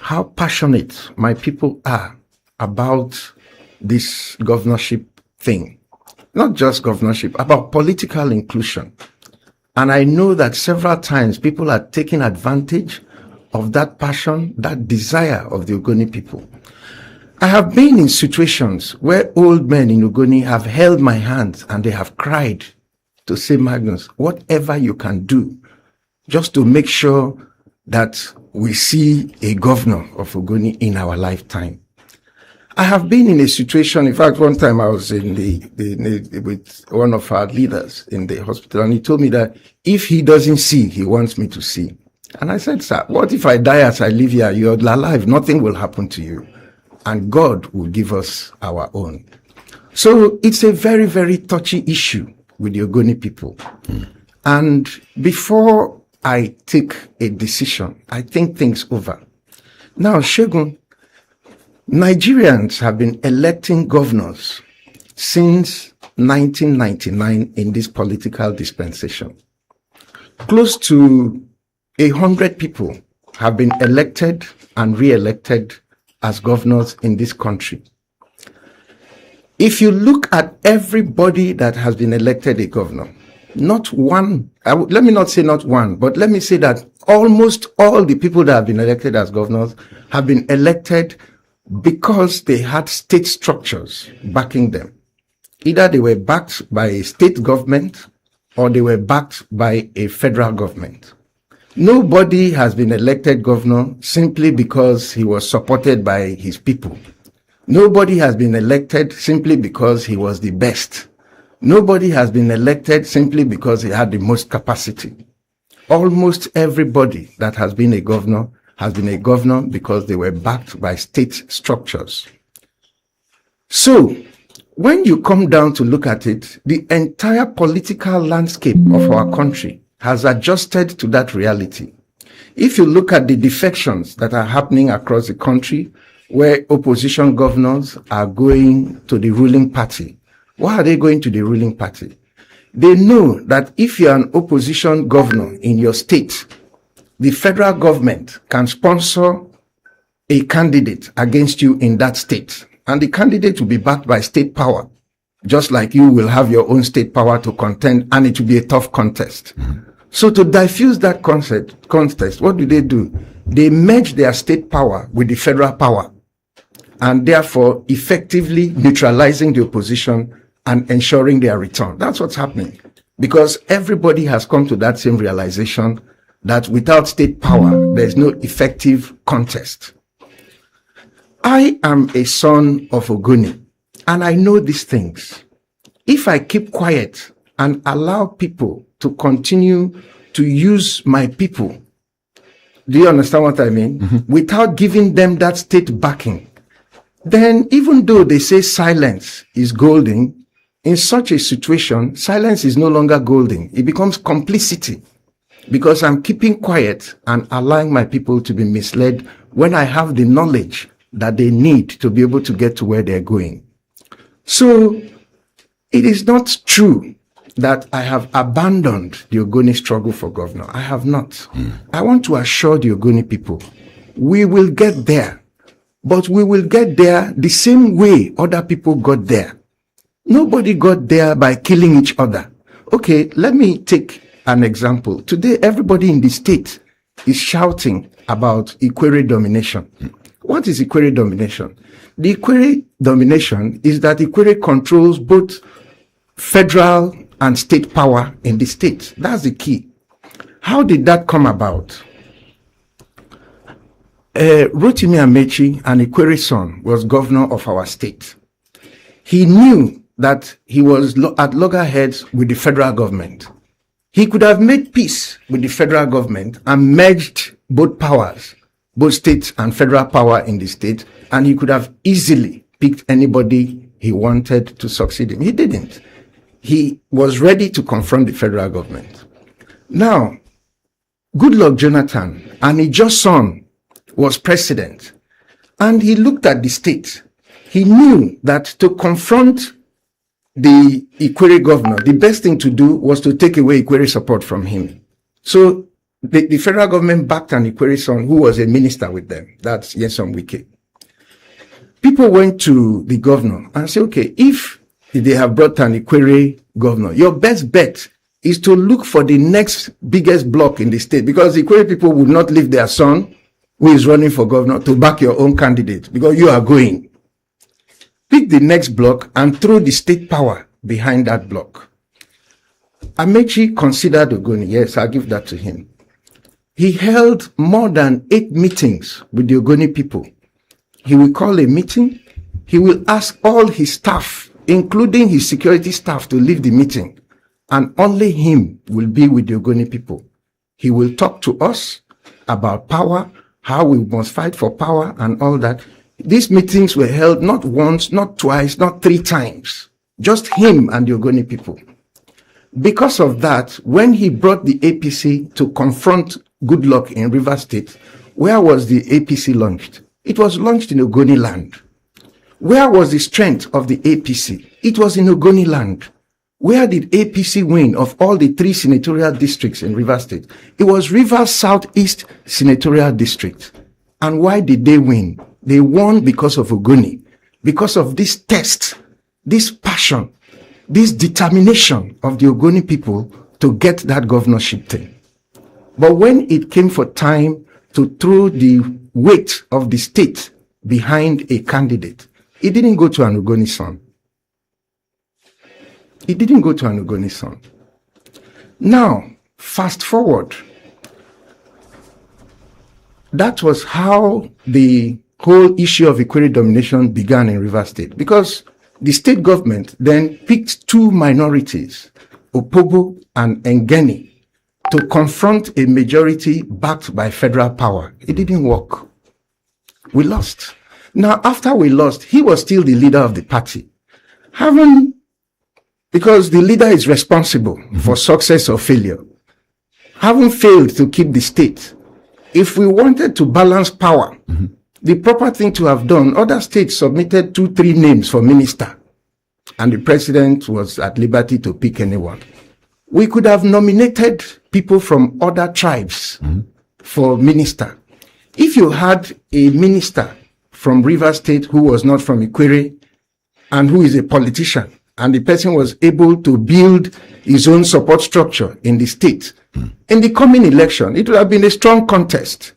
how passionate my people are about this governorship thing. Not just governorship, about political inclusion. And I know that several times people are taking advantage of that passion, that desire of the Ogoni people. I have been in situations where old men in Ogoni have held my hands and they have cried to say, Magnus, whatever you can do just to make sure that we see a governor of Ogoni in our lifetime. I have been in a situation, in fact, one time I was with one of our leaders in the hospital, and he told me that if he doesn't see, he wants me to see. And I said, sir, what if I die as I live here? You're alive, nothing will happen to you. And God will give us our own. So it's a very, very touchy issue with the Ogoni people. And before I take a decision, I think things over. Now, Segun, Nigerians have been electing governors since 1999 in this political dispensation. Close to 100 people have been elected and re-elected as governors in this country. If you look at everybody that has been elected a governor, not one, let me not say not one, but let me say that almost all the people that have been elected as governors have been elected because they had state structures backing them. Either they were backed by a state government or they were backed by a federal government. Nobody has been elected governor simply because he was supported by his people. Nobody has been elected simply because he was the best. Nobody has been elected simply because he had the most capacity. Almost everybody that has been a governor has been a governor because they were backed by state structures. So, when you come down to look at it, the entire political landscape of our country has adjusted to that reality. If you look at the defections that are happening across the country, where opposition governors are going to the ruling party, why are they going to the ruling party? They know that if you're an opposition governor in your state, the federal government can sponsor a candidate against you in that state. And the candidate will be backed by state power, just like you will have your own state power to contend, and it will be a tough contest. So to diffuse that contest, what do? They merge their state power with the federal power, and therefore effectively neutralizing the opposition and ensuring their return. That's what's happening. Because everybody has come to that same realization that without state power, there's no effective contest. I am a son of Ogoni, and I know these things. If I keep quiet and allow people to continue to use my people, do you understand what I mean? Mm-hmm. Without giving them that state backing, then even though they say silence is golden, in such a situation, silence is no longer golden. It becomes complicity. Because I'm keeping quiet and allowing my people to be misled when I have the knowledge that they need to be able to get to where they're going. So it is not true that I have abandoned the Ogoni struggle for governor. I have not. I want to assure the Ogoni people, we will get there, but we will get there the same way other people got there. Nobody got there by killing each other. Okay, let me take an example. Today, everybody in the state is shouting about Ikwere domination. What is Ikwere domination? The Ikwere domination is that Ikwere controls both federal and state power in the state. That's the key. How did that come about? Rotimi Amechi, an Ikwere son, was governor of our state. He knew that he was at loggerheads with the federal government. He could have made peace with the federal government and merged both powers, both state and federal power in the state, and he could have easily picked anybody he wanted to succeed him. He didn't. He was ready to confront the federal government. Now, Goodluck Jonathan, an Ijaw son, was president, and he looked at the state. He knew that to confront the Ikwere governor, the best thing to do was to take away Ikwere support from him. So the federal government backed an Ikwere son who was a minister with them. That's Nyesom Wike. People went to the governor and said, okay, if they have brought an Ikwere governor, your best bet is to look for the next biggest block in the state, because the Ikwere people would not leave their son who is running for governor to back your own candidate because you are going. Pick the next block and throw the state power behind that block. Amechi considered Ogoni. Yes, I'll give that to him. He held more than 8 meetings with the Ogoni people. He will call a meeting. He will ask all his staff, including his security staff, to leave the meeting. And only him will be with the Ogoni people. He will talk to us about power, how we must fight for power and all that. These meetings were held not once, not twice, not 3 times. Just him and the Ogoni people. Because of that, when he brought the APC to confront Goodluck in Rivers State, where was the APC launched? It was launched in Ogoni land. Where was the strength of the APC? It was in Ogoni land. Where did APC win of all the 3 senatorial districts in Rivers State? It was Rivers Southeast Senatorial District. And why did they win? They won because of Ogoni, because of this test, this passion, this determination of the Ogoni people to get that governorship thing. But when it came for time to throw the weight of the state behind a candidate, it didn't go to an Ogoni son. It didn't go to an Ogoni son. Now, fast forward. That was how the whole issue of Ikwere domination began in Rivers State, because the state government then picked 2 minorities, Opobo and Engeni, to confront a majority backed by federal power. It didn't work. We lost. Now, after we lost, he was still the leader of the party. Because the leader is responsible for success or failure. Having failed to keep the state, if we wanted to balance power, the proper thing to have done, other states submitted 2-3 names for minister, and the president was at liberty to pick anyone. We could have nominated people from other tribes for minister. If you had a minister from Rivers State who was not from Ikwere and who is a politician, and the person was able to build his own support structure in the state, in the coming election, it would have been a strong contest,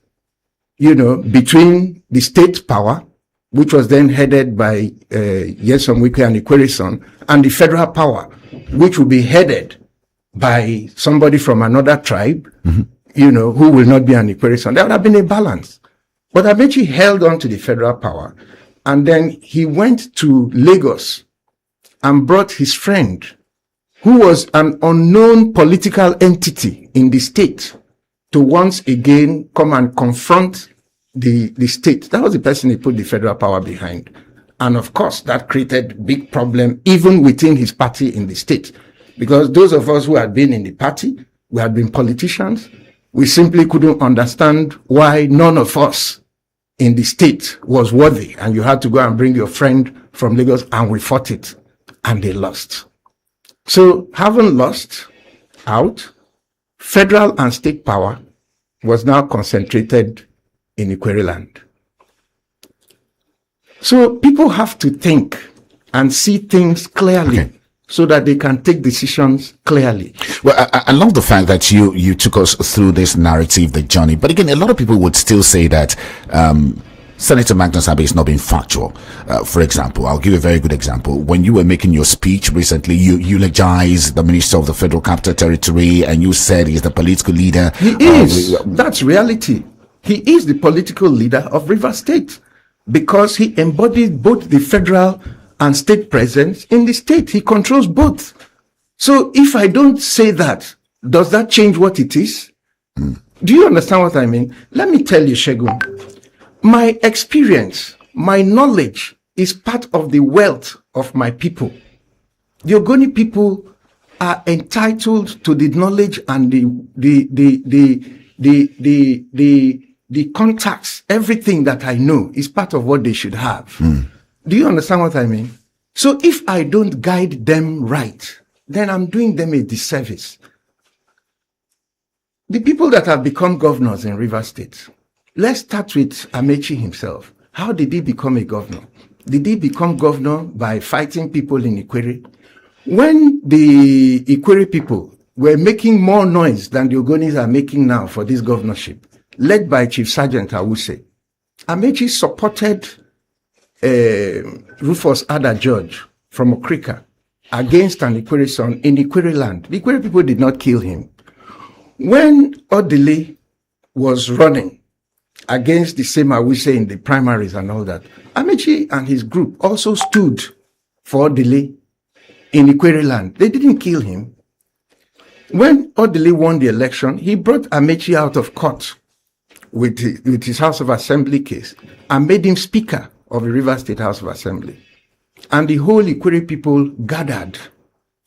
between the state power, which was then headed by Nyesom Wike and Ikwere son, and the federal power, which would be headed by somebody from another tribe, who will not be an Ikwere son. There would have been a balance. But Amechi held on to the federal power, and then he went to Lagos and brought his friend, who was an unknown political entity in the state, to once again come and confront the state. That was the person he put the federal power behind. And of course, that created big problem even within his party in the state. Because those of us who had been in the party, we had been politicians, we simply couldn't understand why none of us in the state was worthy. And you had to go and bring your friend from Lagos, and we fought it. And they lost. So, having lost out, federal and state power was now concentrated in Ikwere land. So, people have to think and see things clearly so that they can take decisions clearly. Well, I love the fact that you took us through this narrative, the journey. But again, a lot of people would still say that Senator Magnus Abe is not being factual. For example, I'll give you a very good example. When you were making your speech recently, you eulogized the Minister of the Federal Capital Territory, and you said he's the political leader. He is. That's reality. He is the political leader of Rivers State because he embodies both the federal and state presence in the state. He controls both. So if I don't say that, does that change what it is? Do you understand what I mean? Let me tell you, Segun. My experience, my knowledge is part of the wealth of my people. The Ogoni people are entitled to the knowledge and the contacts. Everything that I know is part of what they should have. Do you understand what I mean? So if I don't guide them right, then I'm doing them a disservice. The people that have become governors in Rivers State, let's start with Amechi himself. How did he become a governor? Did he become governor by fighting people in Ikwere? When the Ikwere people were making more noise than the Ogonis are making now for this governorship, led by Chief Sergeant Awuse, Amechi supported Rufus Ada George from Okrika against an Ikwere son in Ikwere land. The Ikwere people did not kill him. When Odili was running against the same Awuse in the primaries and all that, Amechi and his group also stood for Odili in Ikwere land. They didn't kill him. When Odili won the election, he brought Amechi out of court with his House of Assembly case and made him Speaker of the Rivers State House of Assembly. And the whole Ikwere people gathered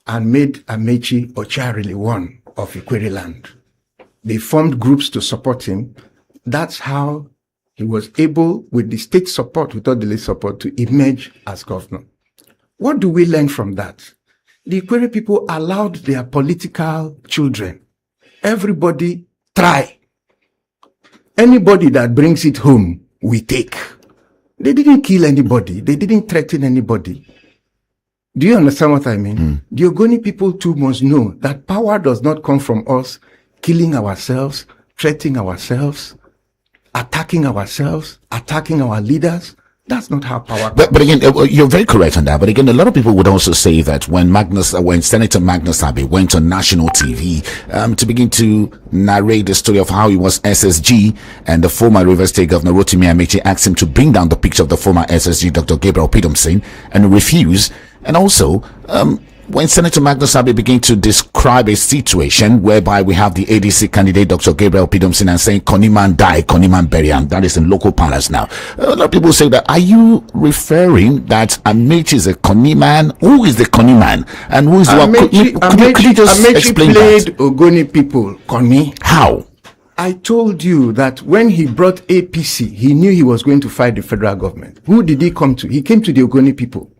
and made Amechi Ocharili one of Ikwere land. They formed groups to support him. That's how he was able, with the state support, with Odili support, to emerge as governor. What do we learn from that? The Ikwere people allowed their political children, everybody try. Anybody that brings it home, we take. They didn't kill anybody. They didn't threaten anybody. Do you understand what I mean? The Ogoni people too must know that power does not come from us killing ourselves, threatening ourselves, attacking our leaders. That's not how power comes. But again, you're very correct on that. But again, a lot of people would also say that when Senator Magnus Abe went on national TV to begin to narrate the story of how he was SSG, and the former Rivers State Governor Rotimi Amechi asked him to bring down the picture of the former SSG, Dr. Gabriel Peterson, and refused. And also, when Senator Magnus Abe began to describe a situation whereby we have the ADC candidate, Dr. Gabriel Peterson, and saying, Koniman die, Koniman bury, and that is in local parlance now. A lot of people say that, are you referring that Amechi is a Koniman? Who is the Koniman? And who is the one? Could you just explain played that? Ogoni people, Koni. How? I told you that when he brought APC, he knew he was going to fight the federal government. Who did he come to? He came to the Ogoni people.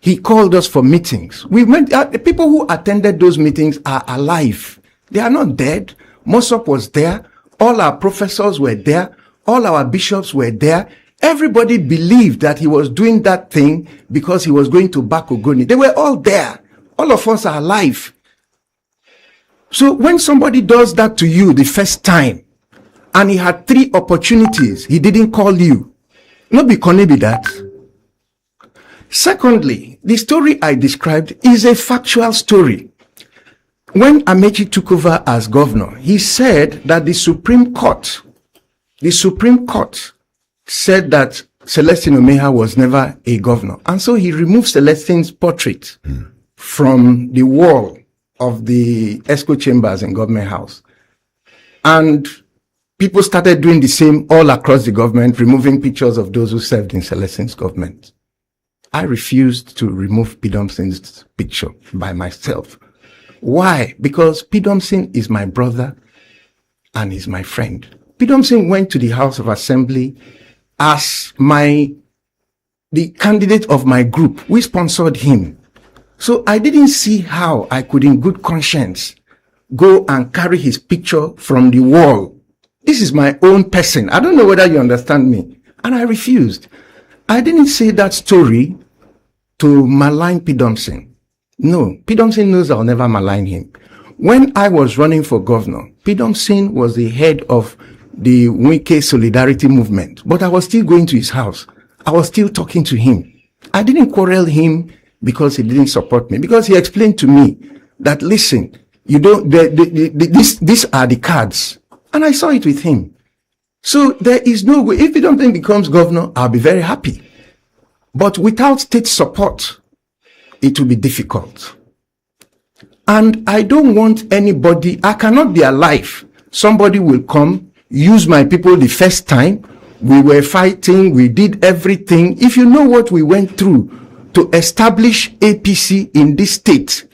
He called us for meetings. We went. The people who attended those meetings are alive. They are not dead. Mosop was there. All our professors were there. All our bishops were there. Everybody believed that he was doing that thing because he was going to back Ogoni. They were all there. All of us are alive. So when somebody does that to you the first time, and he had 3 opportunities, he didn't call you. Not because be that. Secondly, the story I described is a factual story. When Amechi took over as governor, he said that the Supreme Court said that Celestine Omeha was never a governor. And so he removed Celestine's portrait from the wall of the ESCO chambers in Government House. And people started doing the same all across the government, removing pictures of those who served in Celestine's government. I refused to remove Pidomsin's picture by myself. Why? Because Pidomsin is my brother and is my friend. Pidomsin went to the House of Assembly as the candidate of my group. We sponsored him. So I didn't see how I could in good conscience go and carry his picture from the wall. This is my own person. I don't know whether you understand me. And I refused. I didn't say that story to malign Pidomsin. No, Pidomsin knows I'll never malign him. When I was running for governor, Pidomsin was the head of the Wike Solidarity Movement, but I was still going to his house. I was still talking to him. I didn't quarrel him because he didn't support me, because he explained to me that, listen, you don't, these are the cards. And I saw it with him. So there is no way, if Pidomsin becomes governor, I'll be very happy. But without state support, it will be difficult. And I don't want anybody, I cannot be alive. Somebody will come, use my people the first time. We were fighting, we did everything. If you know what we went through to establish APC in this state,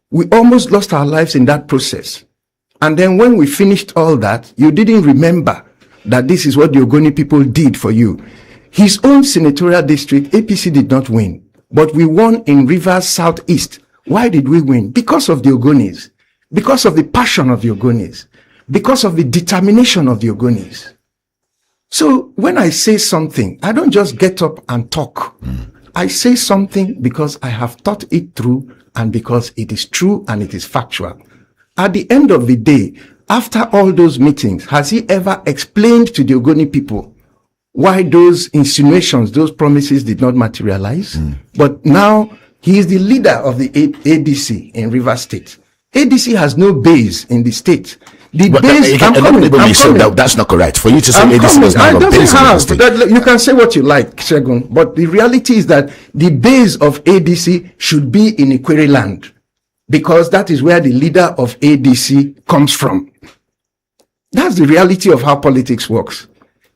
we almost lost our lives in that process. And then when we finished all that, you didn't remember that this is what the Ogoni people did for you. His own senatorial district, APC did not win, but we won in Rivers Southeast. Why did we win? Because of the Ogonis, because of the passion of the Ogonis, because of the determination of the Ogonis. So when I say something, I don't just get up and talk. I say something because I have thought it through and because it is true and it is factual. At the end of the day, after all those meetings, has he ever explained to the Ogoni people why those insinuations, those promises did not materialize? But now he is the leader of the ADC in Rivers State. ADC has no base in the state. The But base, that's not correct. For you to say ADC does not have a base in Rivers State. You can say what you like, Segun, but the reality is that the base of ADC should be in Ikwere land, because that is where the leader of ADC comes from. That's the reality of how politics works.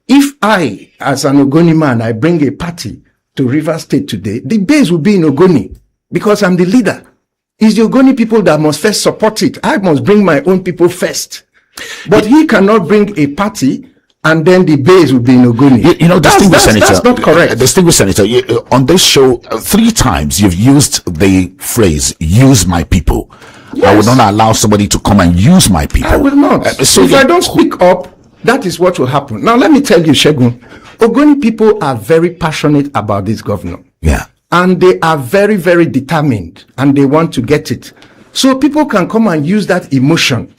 If I, as an Ogoni man, I bring a party to Rivers State today, the base will be in Ogoni because I'm the leader. It's the Ogoni people that must first support it. I must bring my own people first. But he cannot bring a party and then the base will be in Ogoni. You know, distinguished Senator, that's not correct. Distinguished Senator, on this show, 3 times you've used the phrase, use my people. Yes. I will not allow somebody to come and use my people. I will not. So if I don't speak up, that is what will happen. Now, let me tell you, Segun, Ogoni people are very passionate about this governor. Yeah. And they are very, very determined and they want to get it. So people can come and use that emotion.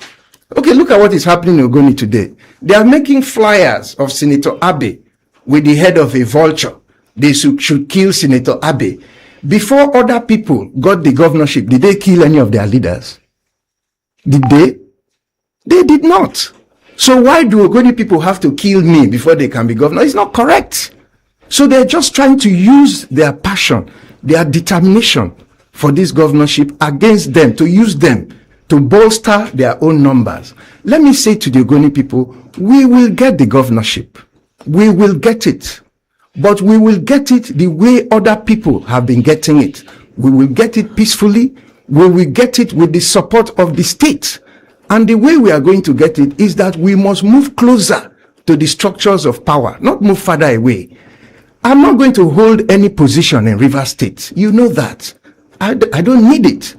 Okay, look at what is happening in Ogoni today. They are making flyers of Senator Abe with the head of a vulture. They should kill Senator Abe. Before other people got the governorship, did they kill any of their leaders? Did they? They did not. So why do Ogoni people have to kill me before they can be governor? It's not correct. So they're just trying to use their passion, their determination for this governorship against them, to use them to bolster their own numbers. Let me say to the Ogoni people, we will get the governorship. We will get it. But we will get it the way other people have been getting it. We will get it peacefully. We will get it with the support of the state. And the way we are going to get it is that we must move closer to the structures of power, not move further away. I'm not going to hold any position in Rivers State. You know that. I don't need it.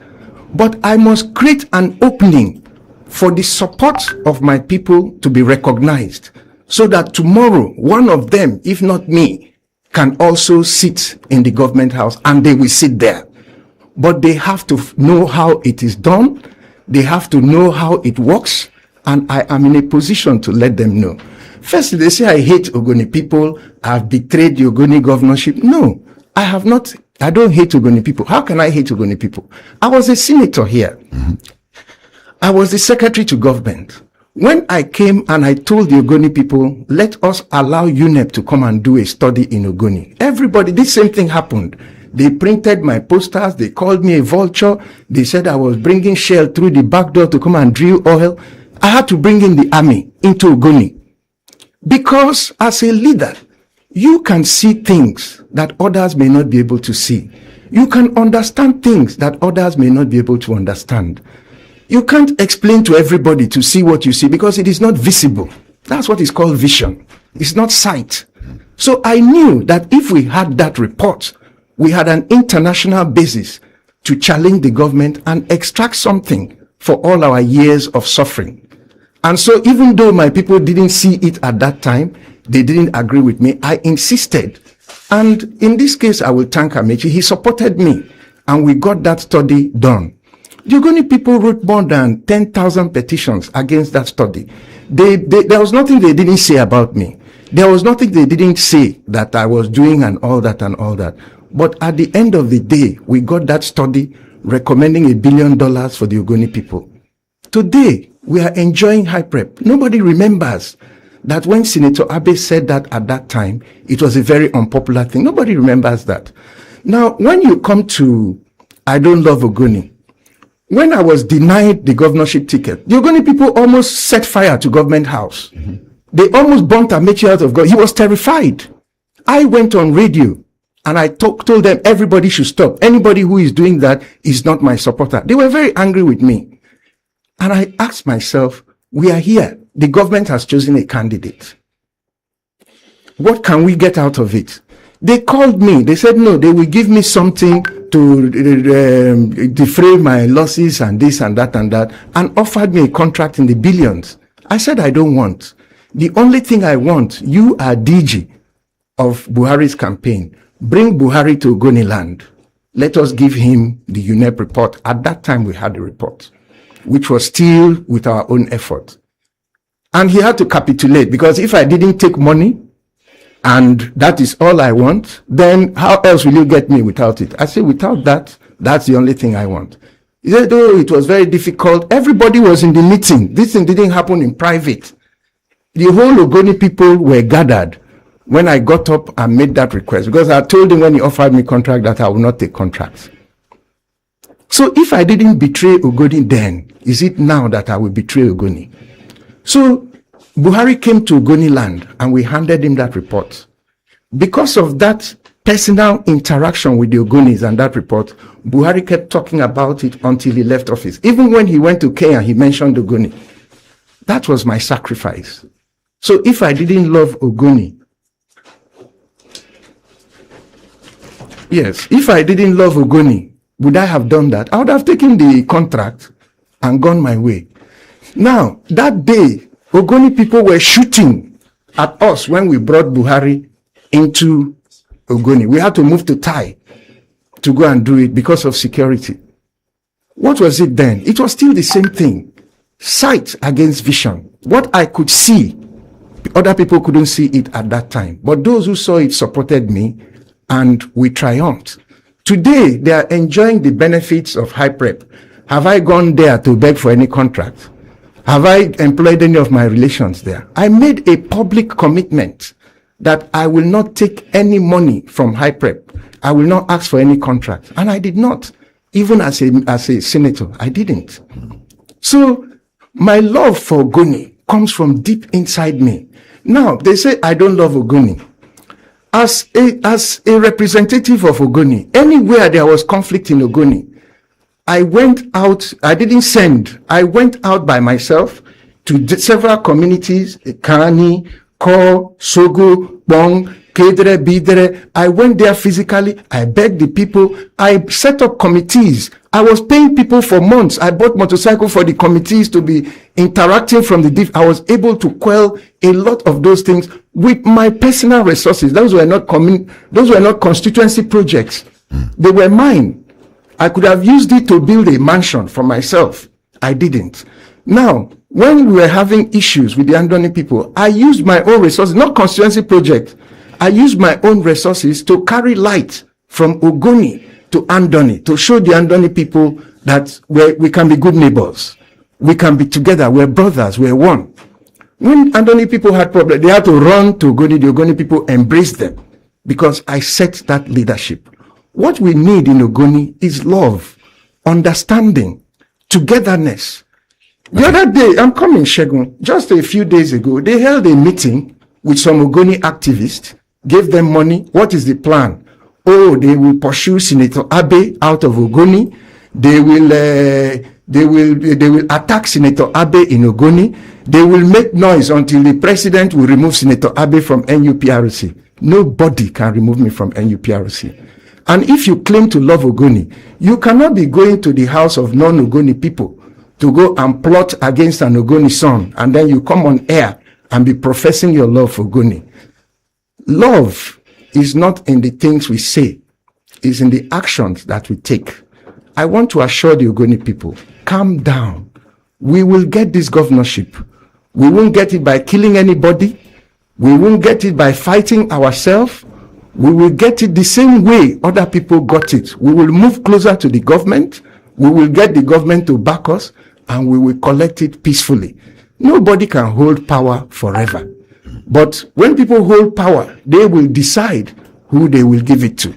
But I must create an opening for the support of my people to be recognized, so that tomorrow, one of them, if not me, can also sit in the government house and they will sit there. But they have to know how it is done. They have to know how it works. And I am in a position to let them know. First, they say I hate Ogoni people. I've betrayed the Ogoni governorship. No, I have not. I don't hate Ogoni people. How can I hate Ogoni people? I was a senator here. I was the secretary to government. When I came and I told the Ogoni people, let us allow UNEP to come and do a study in Ogoni. Everybody, this same thing happened. They printed my posters. They called me a vulture. They said I was bringing shell through the back door to come and drill oil. I had to bring in the army into Ogoni. Because as a leader, you can see things that others may not be able to see. You can understand things that others may not be able to understand. You can't explain to everybody to see what you see because it is not visible. That's what is called vision. It's not sight. So I knew that if we had that report, we had an international basis to challenge the government and extract something for all our years of suffering. And so even though my people didn't see it at that time, they didn't agree with me, I insisted. And in this case, I will thank Amechi. He supported me and we got that study done. The Ogoni people wrote more than 10,000 petitions against that study. There was nothing they didn't say about me. There was nothing they didn't say that I was doing and all that and all that. But at the end of the day, we got that study recommending $1 billion for the Ogoni people. Today, we are enjoying high prep. Nobody remembers that when Senator Abe said that at that time, it was a very unpopular thing. Nobody remembers that. Now, when you come to I Don't Love Ogoni, when I was denied the governorship ticket, the Ogoni people almost set fire to government house. They almost burnt Amechi out of God. He was terrified. I went on radio and I told them everybody should stop. Anybody who is doing that is not my supporter. They were very angry with me. And I asked myself, we are here. The government has chosen a candidate. What can we get out of it? They called me. They said, no, they will give me something to defray my losses and this and that and that, and offered me a contract in the billions. I said, I don't want. The only thing I want, you are DG of Buhari's campaign. Bring Buhari to Ogoni land. Let us give him the UNEP report. At that time, we had the report, which was still with our own effort. And he had to capitulate, because if I didn't take money and that is all I want, then how else will you get me without it? I said, without that, that's the only thing I want. He said, oh, it was very difficult. Everybody was in the meeting. This thing didn't happen in private. The whole Ogoni people were gathered when I got up and made that request, because I told him when he offered me contract that I will not take contracts. So if I didn't betray Ogoni then, is it now that I will betray Ogoni? So Buhari came to Ogoni land and we handed him that report. Because of that personal interaction with the Ogonis and that report, Buhari kept talking about it until he left office. Even when he went to Kenya, he mentioned Ogoni. That was my sacrifice. So if I didn't love Ogoni, yes, if I didn't love Ogoni, would I have done that? I would have taken the contract and gone my way. Now, that day, Ogoni people were shooting at us when we brought Buhari into Ogoni. We had to move to Tai to go and do it because of security. What was it then? It was still the same thing. Sight against vision. What I could see, other people couldn't see it at that time. But those who saw it supported me, and we triumphed. Today, they are enjoying the benefits of high prep. Have I gone there to beg for any contract? Have I employed any of my relations there? I made a public commitment that I will not take any money from high prep. I will not ask for any contract. And I did not. Even as a senator, I didn't. So my love for Ogoni comes from deep inside me. Now, they say I don't love Ogoni. As a representative of Ogoni, anywhere there was conflict in Ogoni, I went out, I didn't send, I went out by myself to several communities, Kani, Ko, Sogo, Bong, Kedre, Bidere. I went there physically, I begged the people, I set up committees. I was paying people for months. I bought motorcycles for the committees to be interacting from the diff. I was able to quell a lot of those things with my personal resources. Those were not constituency projects. They were mine. I could have used it to build a mansion for myself. I didn't. Now, when we were having issues with the Andoni people, I used my own resources, not constituency project. I used my own resources to carry light from Ogoni to Andoni, to show the Andoni people that we can be good neighbors. We can be together. We're brothers. We're one. When Andoni people had problems, they had to run to Ogoni. The Ogoni people embraced them because I set that leadership. What we need in Ogoni is love, understanding, togetherness. The other day, I'm coming, Segun, just a few days ago, they held a meeting with some Ogoni activists, gave them money. What is the plan? Oh, they will pursue Senator Abe out of Ogoni. They will attack Senator Abe in Ogoni. They will make noise until the president will remove Senator Abe from NUPRC. Nobody can remove me from NUPRC. And if you claim to love Ogoni, you cannot be going to the house of non-Ogoni people to go and plot against an Ogoni son, and then you come on air and be professing your love for Ogoni. Love is not in the things we say, it's in the actions that we take. I want to assure the Ogoni people, calm down. We will get this governorship. We won't get it by killing anybody. We won't get it by fighting ourselves. We will get it the same way other people got it. We will move closer to the government. We will get the government to back us, and we will collect it peacefully. Nobody can hold power forever. But when people hold power, they will decide who they will give it to.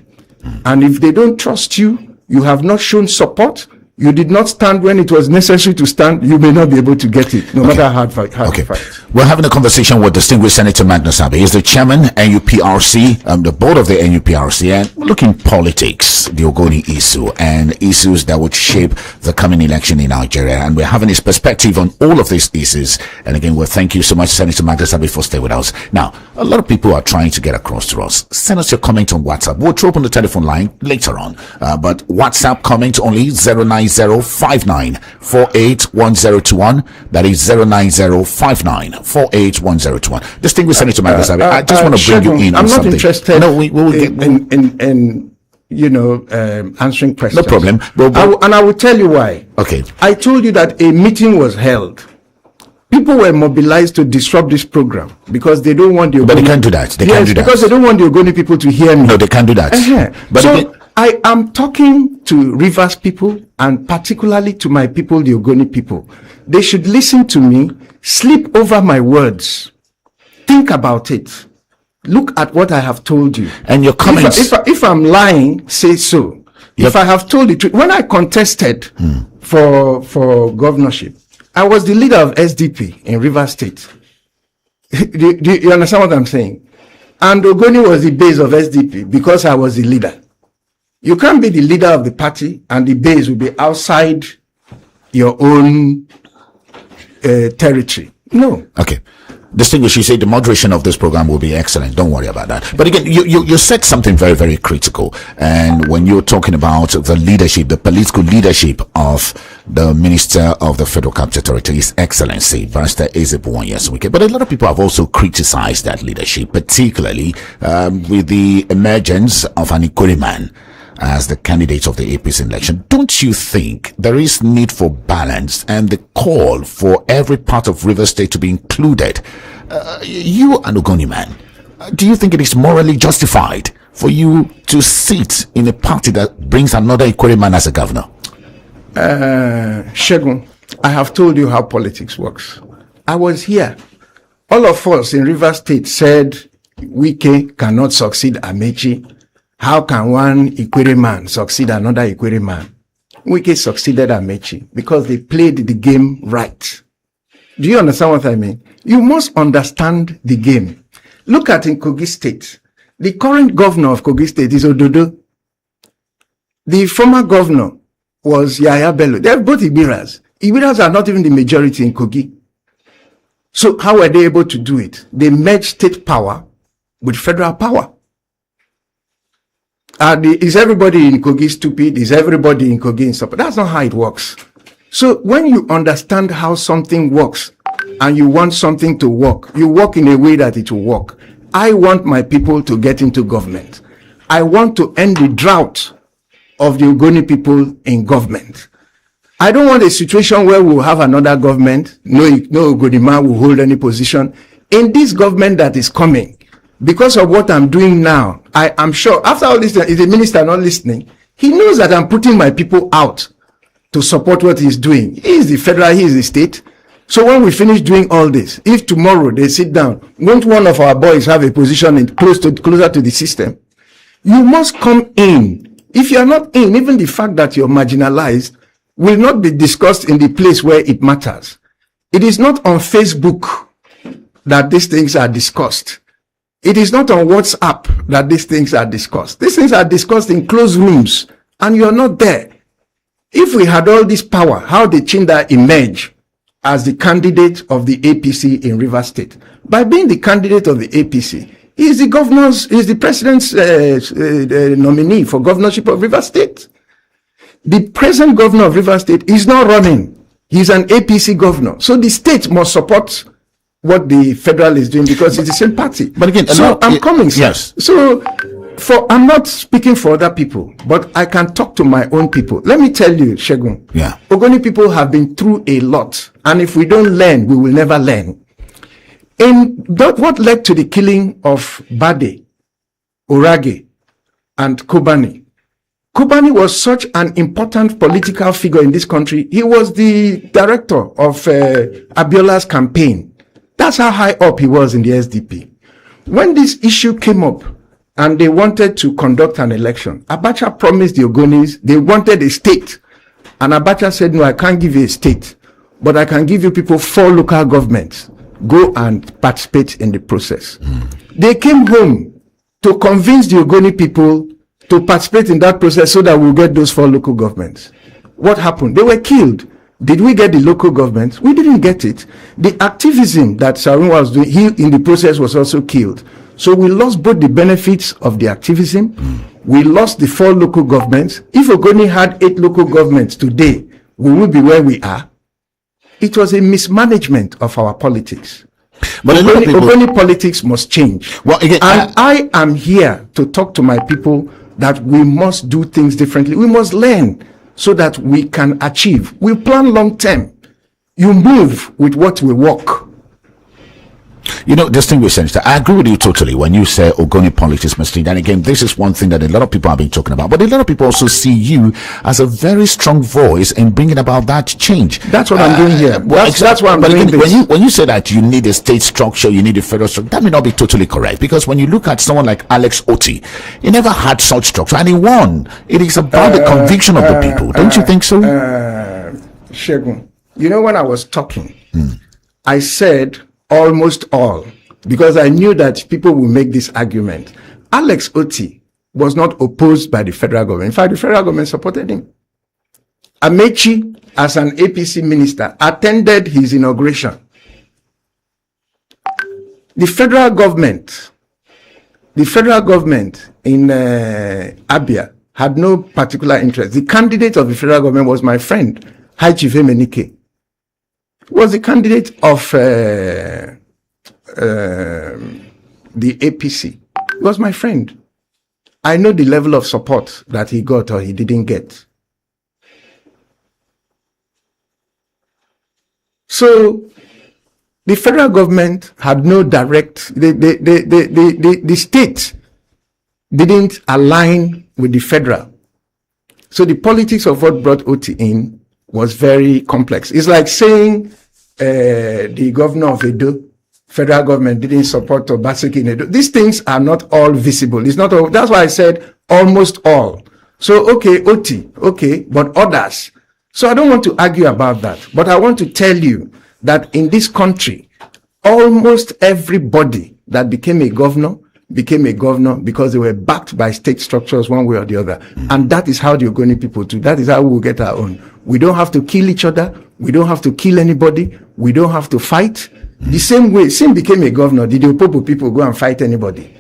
And if they don't trust you, you have not shown support, you did not stand when it was necessary to stand, you may not be able to get it, no matter how hard you fight. We're having a conversation with distinguished Senator Magnus Abe. He's the chairman, NUPRC, the board of the NUPRC, and we're looking politics, the Ogoni issue, and issues that would shape the coming election in Nigeria. And we're having his perspective on all of these issues. And again, well, thank you so much, Senator Magnus Abe, for staying with us. Now, a lot of people are trying to get across to us. Send us your comment on WhatsApp. We'll throw up on the telephone line later on. But WhatsApp comment only 09 09059481021. That is 09059481021. Distinguished Senator Magnus Abe, I just want to bring you in on something. I'm not interested no, we will get answering questions. No problem. And I will tell you why. Okay. I told you that a meeting was held. People were mobilized to disrupt this program because they don't want the Ogoni. But they can't do that. Because they don't want the Ogoni people to hear me. No, they can't do that. But so I am talking to Rivers people and particularly to my people, the Ogoni people. They should listen to me, sleep over my words, think about it. Look at what I have told you. And your comments. If I'm lying, say so. If I have told the truth, when I contested for governorship, I was the leader of SDP in Rivers State. do you understand what I'm saying? And Ogoni was the base of SDP because I was the leader. You can't be the leader of the party and the base will be outside your own territory. No. Okay. Distinguished, you say the moderation of this program will be excellent. Don't worry about that. But again, you said something very, very critical. And when you're talking about the leadership, the political leadership of the Minister of the Federal Capital Territory, His Excellency, Barrister Ezebunwanyi Azuwike. But a lot of people have also criticized that leadership, particularly with the emergence of an Ikwere man as the candidate of the APC election. Don't you think there is need for balance and the call for every part of River State to be included? You, an Ogoni man, do you think it is morally justified for you to sit in a party that brings another Ikwere man as a governor? Segun, I have told you how politics works. I was here. All of us in River State said Wike cannot succeed Amechi. How can one Ikwere man succeed another Ikwere man? Wike succeeded Amechi because they played the game right. Do you understand what I mean? You must understand the game. Look at in Kogi State. The current governor of Kogi State is Ododo. The former governor was Yaya Bello. They're both Ibiras. Ibiras are not even the majority in Kogi. So how were they able to do it? They merged state power with federal power. Is everybody in Kogi stupid? Is everybody in Kogi stupid? That's not how it works. So when you understand how something works and you want something to work, you work in a way that it will work. I want my people to get into government. I want to end the drought of the Ogoni people in government. I don't want a situation where we'll have another government. No Ogoni man will hold any position. In this government that is coming, because of what I'm doing now, I am sure, after all this, is the minister not listening? He knows that I'm putting my people out to support what he's doing. He is the federal, he is the state. So when we finish doing all this, if tomorrow they sit down, won't one of our boys have a position closer to the system? You must come in. If you are not in, even the fact that you're marginalized will not be discussed in the place where it matters. It is not on Facebook that these things are discussed. It is not on WhatsApp that these things are discussed. These things are discussed in closed rooms and you're not there. If we had all this power, how did Chinda emerge as the candidate of the APC in River State? By being the candidate of the APC, he is the president's nominee for governorship of River State. The present governor of River State is not running. He's an APC governor. So the state must support what the federal is doing because it's the same party. But again, I'm coming, sir. Yes. So I'm not speaking for other people, but I can talk to my own people. Let me tell you, Segun. Yeah. Ogoni people have been through a lot. And if we don't learn, we will never learn. What led to the killing of Bade, Orage, and Kobani? Kobani was such an important political figure in this country. He was the director of Abiola's campaign. That's how high up he was in the SDP. When this issue came up and they wanted to conduct an election, Abacha promised the Ogonis they wanted a state. And Abacha said, no, I can't give you a state, but I can give you people 4 local governments. Go and participate in the process. They came home to convince the Ogoni people to participate in that process so that we'll get those 4 local governments. What happened? They were killed. Did we get the local government? We didn't get it. The activism that Sarun was doing, he in the process was also killed. So we lost both the benefits of the activism, We lost the 4 local governments. If Ogoni had 8 local governments today, we would be where we are. It was a mismanagement of our politics. But Ogoni politics must change. Well, again, and I am here to talk to my people that we must do things differently. We must learn so that we can achieve. We plan long term. You move with what will work. Distinguished Senator, I agree with you totally when you say Ogoni politics must change. And again, this is one thing that a lot of people have been talking about. But a lot of people also see you as a very strong voice in bringing about that change. That's what I'm doing here. That's why I'm doing this. When you say that you need a state structure, you need a federal structure, that may not be totally correct. Because when you look at someone like Alex Otti, he never had such structure and he won. It is about the conviction of the people. Don't you think so? Segun, when I was talking, I said almost all, because I knew that people will make this argument. Alex Otti was not opposed by the federal government. In fact, the federal government supported him. Amechi, as an APC minister, attended his inauguration. The federal government in Abia had no particular interest. The candidate of the federal government was my friend, High Chief Emenike. Was the candidate of the APC. He was my friend. I know the level of support that he got or he didn't get. So the federal government had no direct, the state didn't align with the federal. So the politics of what brought Otti in was very complex. It's like saying the governor of Edo, federal government didn't support Obaseki in Edo. These things are not all visible. It's not all. That's why I said almost all. So, okay, Otti, okay, but others. So I don't want to argue about that. But I want to tell you that in this country, almost everybody that became a governor because they were backed by state structures one way or the other. And that is how the Ogoni people do. That is how we will get our own. We don't have to kill each other. We don't have to kill anybody. We don't have to fight. The same way, Sim became a governor. Did the Opobo people go and fight anybody?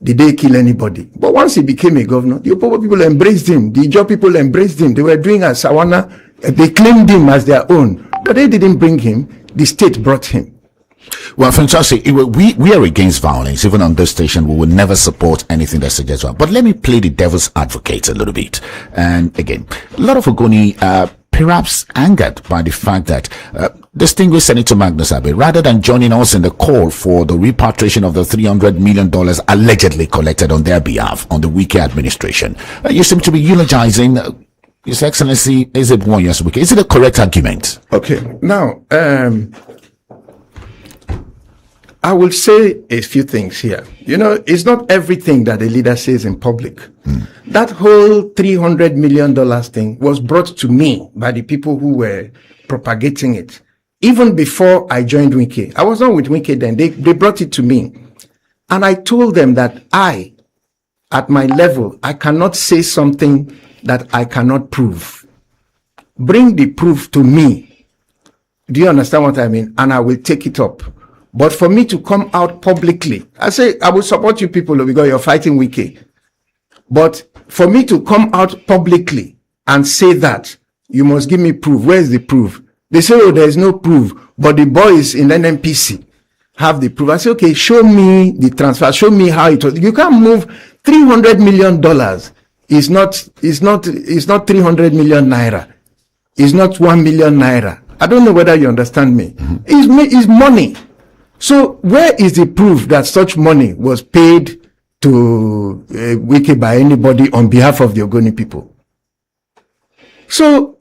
Did they kill anybody? But once he became a governor, the Opobo people embraced him. The Ijaw people embraced him. They were doing as Sawana. They claimed him as their own. But they didn't bring him. The state brought him. Well, fantastic. We are against violence. Even on this station, we will never support anything that suggests violence. But let me play the devil's advocate a little bit. And again, a lot of Ogoni perhaps angered by the fact that distinguished Senator Magnus Abe, rather than joining us in the call for the repatriation of the $300 million allegedly collected on their behalf on the Wike administration, you seem to be eulogizing His Excellency Ezebunwanya's Wike. Is it a correct argument? Okay. Now, I will say a few things here. It's not everything that a leader says in public. That whole $300 million thing was brought to me by the people who were propagating it. Even before I joined Wike. I was not with Wike then. They brought it to me. And I told them that at my level, I cannot say something that I cannot prove. Bring the proof to me. Do you understand what I mean? And I will take it up. But for me to come out publicly, I say, I will support you people because you're fighting Wike. But for me to come out publicly and say that, you must give me proof. Where's the proof? They say, oh, there's no proof. But the boys in NNPC have the proof. I say, okay, show me the transfer. Show me how it was. You can't move $300 million. It's not 300 million naira. It's not 1 million naira. I don't know whether you understand me. It's money. So where is the proof that such money was paid to Wike by anybody on behalf of the Ogoni people? So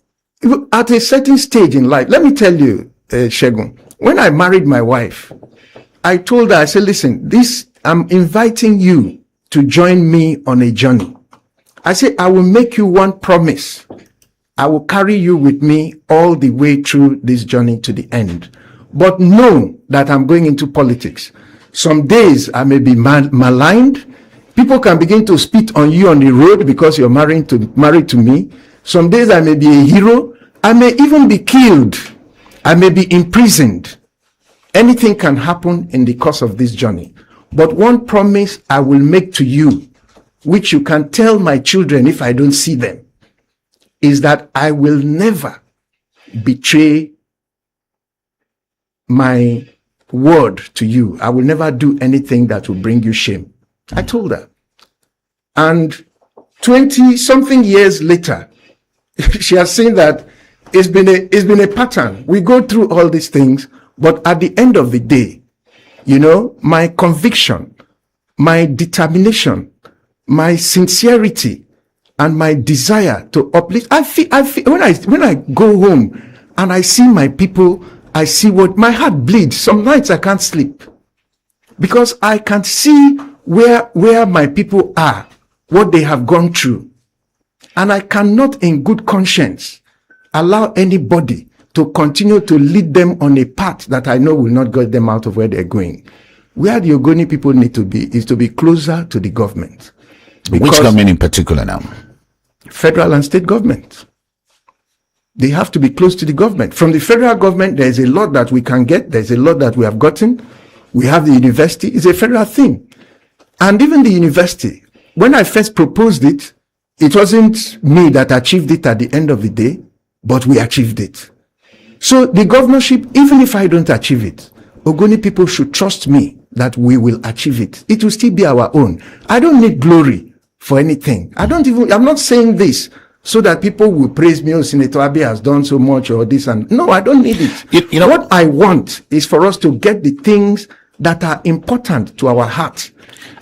at a certain stage in life, let me tell you, Segun, when I married my wife, I told her, I said, listen, I'm inviting you to join me on a journey. I said, I will make you one promise. I will carry you with me all the way through this journey to the end. But know that I'm going into politics. Some days I may be maligned. People can begin to spit on you on the road because you're married to me. Some days I may be a hero. I may even be killed. I may be imprisoned. Anything can happen in the course of this journey. But one promise I will make to you which you can tell my children if I don't see them, is that I will never betray my word to you. I will never do anything that will bring you shame. I told her. And 20 something years later, she has seen that it's been a pattern. We go through all these things, but at the end of the day, you know, my conviction, my determination, my sincerity, and my desire to uplift. I feel when I go home and I see my people, I see what my heart bleeds. Some nights I can't sleep because I can see where my people are, what they have gone through. And I cannot in good conscience allow anybody to continue to lead them on a path that I know will not get them out of where they're going. Where the Ogoni people need to be is to be closer to the government. Which government in particular now? Federal and state government. They have to be close to the government. From the federal government, there's a lot that we can get. There's a lot that we have gotten. We have the university. It's a federal thing. And even the university, when I first proposed it, it wasn't me that achieved it at the end of the day, but we achieved it. So the governorship, even if I don't achieve it, Ogoni people should trust me that we will achieve it. It will still be our own. I don't need glory for anything. I'm not saying this so that people will praise me, oh, Senator Abe has done so much or this and no, I don't need it. You know, what I want is for us to get the things that are important to our heart.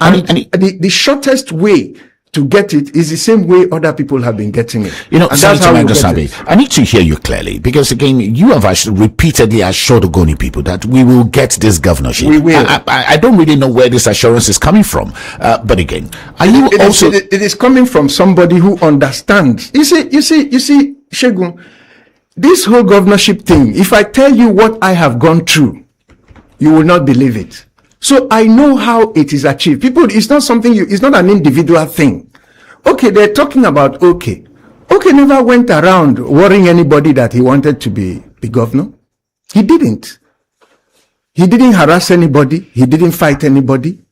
And the shortest way to get it is the same way other people have been getting it. You know, Senator Magnus Abe, I need to hear you clearly because again, you have repeatedly assured Ogoni people that we will get this governorship. We will. I don't really know where this assurance is coming from, but again, it is coming from somebody who understands. You see, Segun, this whole governorship thing. If I tell you what I have gone through, you will not believe it. So I know how it is achieved. People, it's not something it's not an individual thing. Okay, they're talking about okay never went around worrying anybody that he wanted to be governor. He didn't. He didn't harass anybody. He didn't fight anybody.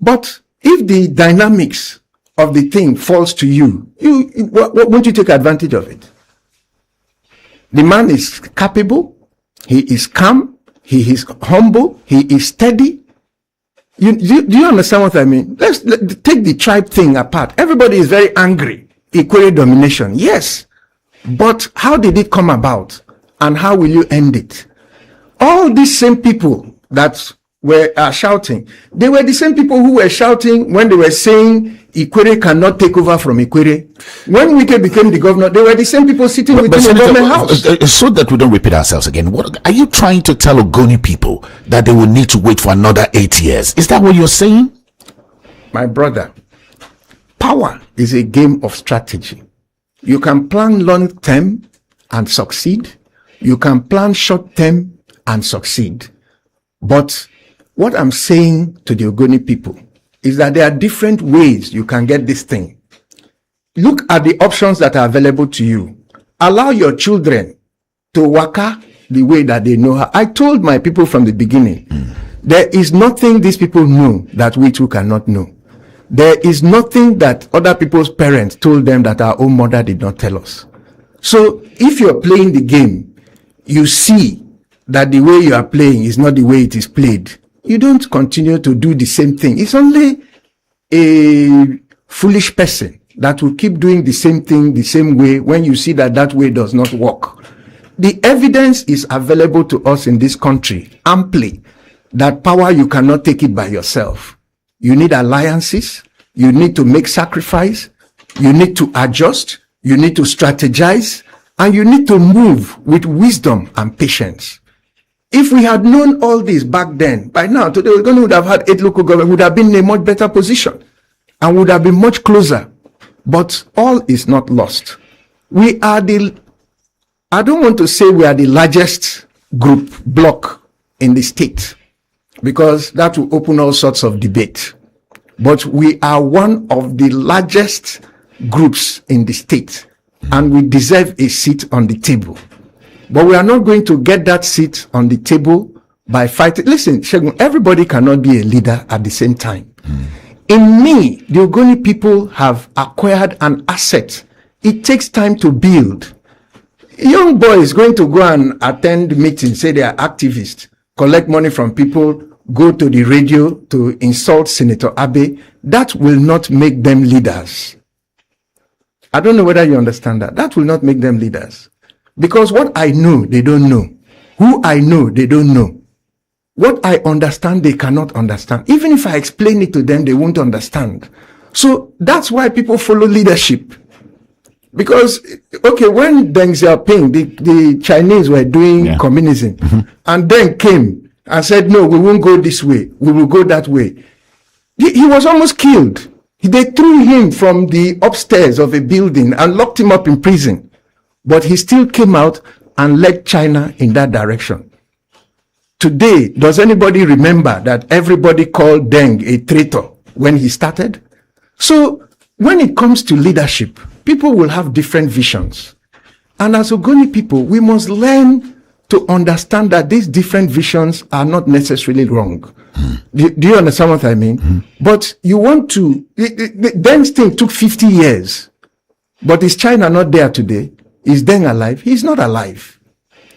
But if the dynamics of the thing falls to you, won't you take advantage of it? The man is capable. He is calm. He is humble. He is steady. Do you understand what I mean? Let's take the tribe thing apart. Everybody is very angry. Equal domination. Yes. But how did it come about? And how will you end it? All these same people that were shouting, they were the same people who were shouting when they were saying Ikwere cannot take over from Ikwere. When Wike became the governor, they were the same people sitting within the government house. So that we don't repeat ourselves again, what are you trying to tell Ogoni people that they will need to wait for another 8 years? Is that what you're saying? My brother, power is a game of strategy. You can plan long term and succeed. You can plan short term and succeed. But what I'm saying to the Ogoni people is that there are different ways you can get this thing. Look at the options that are available to you. Allow your children to waka the way that they know how. I told my people from the beginning, there is nothing these people know that we too cannot know. There is nothing that other people's parents told them that our own mother did not tell us. So if you're playing the game, you see that the way you are playing is not the way it is played. You don't continue to do the same thing. It's only a foolish person that will keep doing the same thing the same way when you see that that way does not work. The evidence is available to us in this country amply that power, you cannot take it by yourself. You need alliances. You need to make sacrifice. You need to adjust. You need to strategize. And you need to move with wisdom and patience. If we had known all this back then, by now, today we're going to would have had 8 local governments, would have been in a much better position and would have been much closer. But all is not lost. We are I don't want to say we are the largest bloc in the state, because that will open all sorts of debate. But we are one of the largest groups in the state, and we deserve a seat on the table. But we are not going to get that seat on the table by fighting. Listen, Segun, everybody cannot be a leader at the same time. In me, the Ogoni people have acquired an asset. It takes time to build. Young boys going to go and attend meetings, say they are activists, collect money from people, go to the radio to insult Senator Abe. That will not make them leaders. I don't know whether you understand that. That will not make them leaders. Because what I know, they don't know. Who I know, they don't know. What I understand, they cannot understand. Even if I explain it to them, they won't understand. So that's why people follow leadership. Because, okay, when Deng Xiaoping, the Chinese were doing communism, and then came and said, no, we won't go this way. We will go that way. He was almost killed. They threw him from the upstairs of a building and locked him up in prison. But he still came out and led China in that direction. Today, does anybody remember that everybody called Deng a traitor when he started? So when it comes to leadership, people will have different visions. And as Ogoni people, we must learn to understand that these different visions are not necessarily wrong. Do you understand what I mean? But you want to, Deng's thing took 50 years. But is China not there today? Is Deng alive? He's not alive.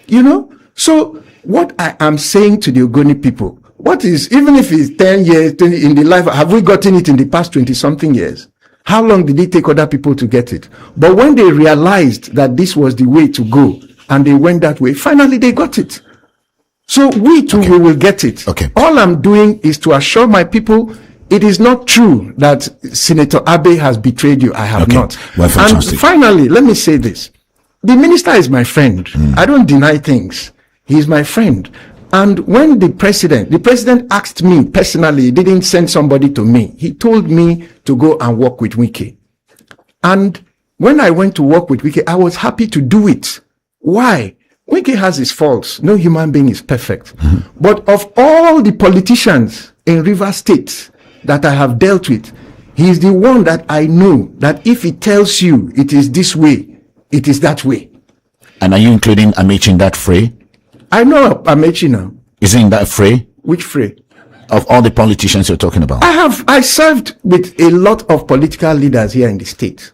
You know? So what I am saying to the Ogoni people, what is, even if it's 10 years, 20, in the life, have we gotten it in the past 20 something years? How long did it take other people to get it? But when they realized that this was the way to go and they went that way, finally they got it. So we too, we will get it. Okay. All I'm doing is to assure my people it is not true that Senator Abe has betrayed you. I have not. Well, and finally, let me say this. The minister is my friend. I don't deny things. He's my friend. And when the president asked me personally, he didn't send somebody to me. He told me to go and work with Wike. And when I went to work with Wike, I was happy to do it. Why? Wike has his faults. No human being is perfect. But of all the politicians in Rivers State that I have dealt with, he is the one that I know that if he tells you it is this way, it is that way. And are you including Amechi in that fray? I know Amechi now. Is he in that fray? Which fray? Of all the politicians you're talking about? I served with a lot of political leaders here in the state.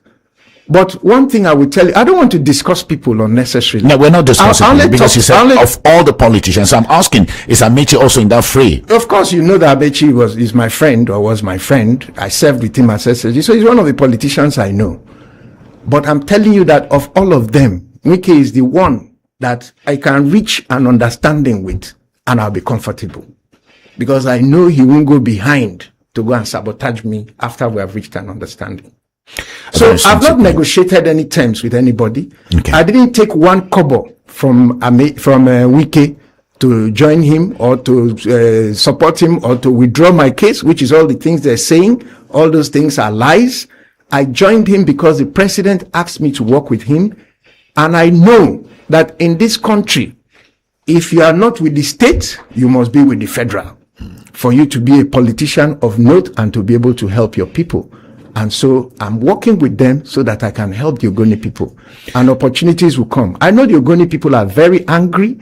But one thing I will tell you, I don't want to discuss people unnecessarily. No, we're not discussing people because you said of all the politicians. So I'm asking, is Amechi also in that fray? Of course, you know that Amechi is my friend or was my friend. I served with him as SSG. So he's one of the politicians I know. But I'm telling you that of all of them, Wike is the one that I can reach an understanding with and I'll be comfortable. Because I know he won't go behind to go and sabotage me after we have reached an understanding. So I've not negotiated any terms with anybody. Okay. I didn't take one kobo from Wike to join him or to support him or to withdraw my case, which is all the things they're saying. All those things are lies. I joined him because the president asked me to work with him. And I know that in this country, if you are not with the state, you must be with the federal for you to be a politician of note and to be able to help your people. And so I'm working with them so that I can help the Ogoni people and opportunities will come. I know the Ogoni people are very angry,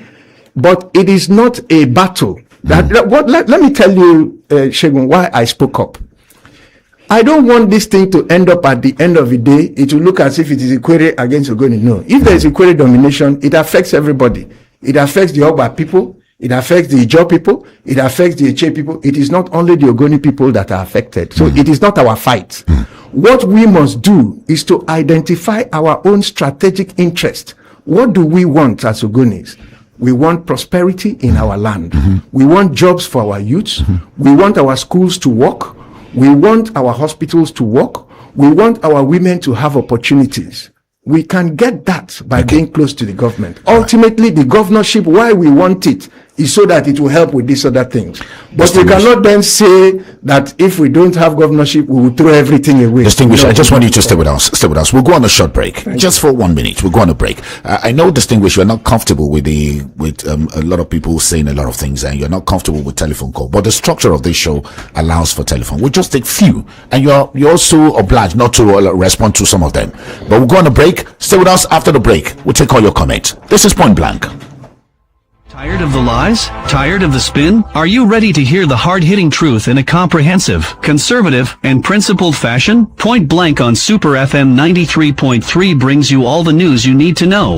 but it is not a battle. Let me tell you, Segun, why I spoke up. I don't want this thing to end up at the end of the day. It will look as if it is Ikwere against Ogoni. No. If there is Ikwere domination, it affects everybody. It affects the Ogba people. It affects the Ijaw people. It affects the Eche people. It is not only the Ogoni people that are affected. So it is not our fight. What we must do is to identify our own strategic interest. What do we want as Ogonis? We want prosperity in our land. We want jobs for our youths. We want our schools to work. We want our hospitals to work. We want our women to have opportunities. We can get that by being close to the government. Ultimately, the governorship, why we want it, is so that it will help with these other things. But we cannot then say that if we don't have governorship, we will throw everything away. Distinguished, I just want you to stay with us. Stay with us. We'll go on a short break. Just for 1 minute. We'll go on a break. I know, Distinguished, you're not comfortable with a lot of people saying a lot of things, and you're not comfortable with telephone call. But the structure of this show allows for telephone. We'll just take few, and you're also obliged not to respond to some of them. But we'll go on a break. Stay with us after the break. We'll take all your comments. This is Point Blank. Tired of the lies? Tired of the spin? Are you ready to hear the hard-hitting truth in a comprehensive, conservative, and principled fashion? Point Blank on Super FM 93.3 brings you all the news you need to know.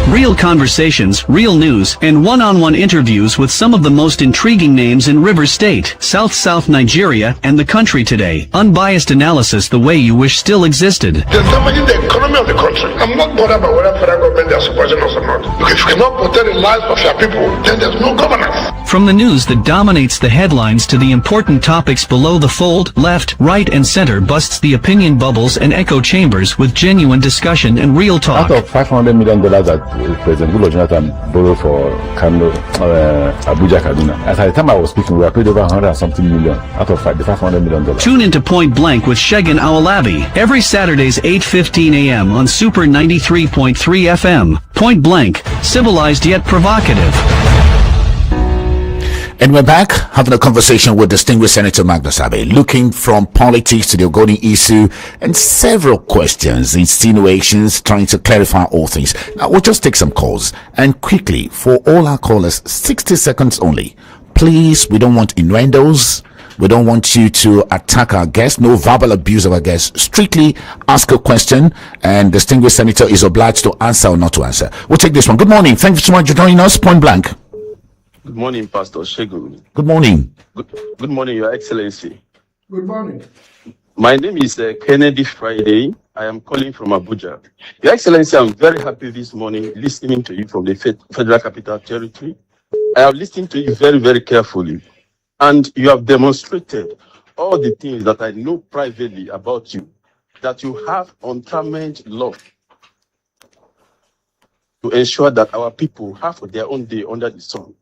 Real conversations, real news, and one-on-one interviews with some of the most intriguing names in River State, South Nigeria, and the country today. Unbiased analysis the way you wish still existed. They're damaging the economy of the country. I'm not bothered about whether federal government is supporting us or not. Because if you cannot protect the lives of your people, then there's no governance. From the news that dominates the headlines to the important topics below the fold, left, right, and center busts the opinion bubbles and echo chambers with genuine discussion and real talk. Out of $500 million that President Goodluck Jonathan borrowed for Abuja, Kaduna. At the time I was speaking, we were paid over 100 and something million out of the $500 million. Tune into Point Blank with Segun Owolabi every Saturdays 8:15 a.m. on Super 93.3 FM. Point Blank, civilized yet provocative. And we're back having a conversation with distinguished Senator Magnus Abe, looking from politics to the Ogoni issue and several questions, insinuations, trying to clarify all things. Now, we'll just take some calls. And quickly, for all our callers, 60 seconds only. Please, we don't want innuendos. We don't want you to attack our guests. No verbal abuse of our guests. Strictly ask a question, and distinguished Senator is obliged to answer or not to answer. We'll take this one. Good morning. Thank you so much for joining us. Point Blank. Good morning, Pastor Segun. Good morning. Good morning, Your Excellency. Good morning. My name is Kennedy Friday. I am calling from Abuja. Your Excellency, I'm very happy this morning listening to you from the Federal Capital Territory. I have listened to you very, very carefully. And you have demonstrated all the things that I know privately about you, that you have untrammelled love to ensure that our people have their own day under the sun.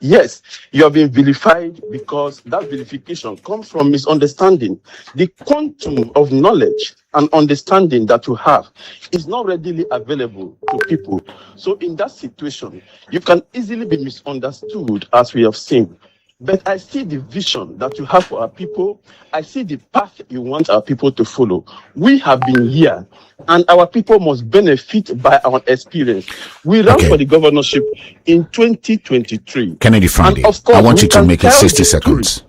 Yes, you have been vilified because that vilification comes from misunderstanding. The quantum of knowledge and understanding that you have is not readily available to people. So in that situation, you can easily be misunderstood, as we have seen. But I see the vision that you have for our people. I see the path you want our people to follow. We have been here, and our people must benefit by our experience. We ran for the governorship in 2023. Kennedy Friday, I want you to make it 60 seconds.